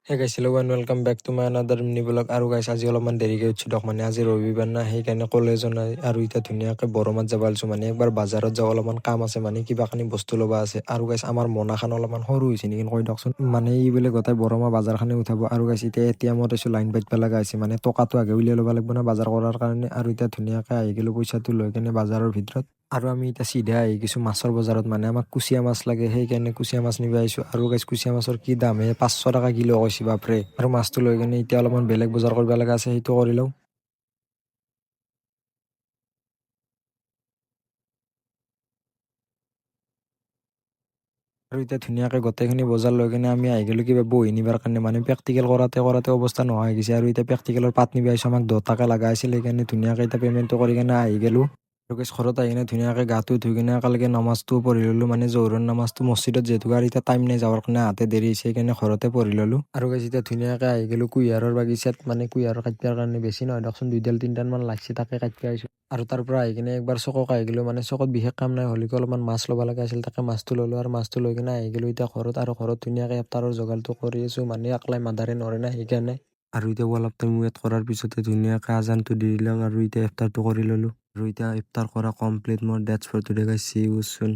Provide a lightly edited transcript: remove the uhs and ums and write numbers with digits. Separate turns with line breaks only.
হে guys hello' and welcome back to my another mini blog. আৰু guys আজি অলপমান দেৰিকৈ উঠিছোঁ দিয়ক, মানে আজি ৰবিবাৰ না, সেইকাৰণে কলেজো নাই। আৰু এতিয়া ধুনীয়াকৈ বৰমাত যাব আলছোঁ, মানে একবাৰ বাজাৰত যাওঁ, অলপমান কাম আছে, মানে কিবাখিনি বস্তু ল'বা আছে। আৰু গাইছ আমাৰ মোনাখন অলপমান সৰু হৈছে নেকি কৈ দিয়কচোন, মানে ই বোলে গোটেই বৰমা বাজাৰখনে উঠাব। আৰু গাইছ এতিয়া এটিএমত আছোঁ, লাইন পাতিব লগা হৈছে, মানে টকাটো আগে উলিয়াই ল'ব লাগিব না বজাৰ কৰাৰ কাৰণে। আৰু এতিয়া ধুনীয়াকৈ আহি গ'লোঁ পইচাটো লৈ কেনে বাজাৰৰ ভিতৰত। আৰু আমি এতিয়া চিধা আহি গৈছোঁ মাছৰ বজাৰত, মানে আমাক কুচিয়া মাছ লাগে, সেইকাৰণে কুচিয়া মাছ নিব আহিছোঁ। আৰু গাইছ কুচিয়া মাছৰ কি দাম হে, 500 টকা কিলো কৈছে বাপৰে। আৰু মাছটো লৈ কেনে এতিয়া অলপমান বেলেগ বজাৰ কৰিব লগা আছে, সেইটো কৰি লওঁ। আৰু এতিয়া ধুনীয়াকৈ গোটেইখিনি বজাৰ লৈ কেনে আমি আহি গ'লোঁ কিবা বহি নিবাৰ কাৰণে, মানে প্ৰেক্টিকেল কৰাতে কৰাতে অৱস্থা নোহোৱা হৈ গৈছে। আৰু এতিয়া প্ৰেক্টিকেলৰ পাত নিব আহিছোঁ, আমাক 10 টকা লগা আছিল, সেইকাৰণে ধুনীয়াকৈ এতিয়া পে'মেণ্টটো কৰি কেনে আহি গ'লোঁ। আৰু গাইছ ঘৰত আহি কিনে ধুনীয়াকৈ গাটো ধুই কিনে একেলগে নামাজটো পঢ়ি ল'লোঁ, মানে জোহৰৰ নামাজটো মছজিদত যিহেতু। আৰু এতিয়া টাইম নাই যাবৰ কাৰণে, আহাতে দেৰি হৈছে, সেইকাৰণে ঘৰতে পঢ়ি ল'লোঁ। আৰু গাইছ এতিয়া ধুনীয়াকৈ আহি গ'লোঁ কুঁহিয়াৰৰ বাগিচাত, মানে কুঁহিয়াৰ কাটিবৰ কাৰণে বেছি নহয় দিয়কচোন, 2ডাল 3ডাল মান লাগছে, তাকে কাটিব আহিছোঁ। আৰু তাৰ পৰা আহি কিনে একবাৰ চকক আহি গ'লোঁ, মানে চকত বিশেষ কাম নাই, হ'লেও অলপমান মাছ ল'ব লগা আছিল, তাকে মাছটো ল'লোঁ। আৰু মাছটো লৈ কিনে আহি গ'লোঁ এতিয়া ঘৰত। আৰু ঘৰত ধুনীয়াকৈ ইফতাৰৰ যোগাৰটো কৰি আছোঁ, মানে একলাই মাদাৰে নৰে না, সেইকাৰণে। আৰু এতিয়া অলপ টাইম ৱেইট কৰাৰ পিছতে ধুনীয়াকৈ আজানটো দি দিলক, আৰু এতিয়া ইফতাৰটো কৰি ল'লোঁ। আৰু এতিয়া ইফতাৰ কৰা কমপ্লিট, মোৰ ডেটছ ফৰ টুডে গাইছ, চি ইউ চুন।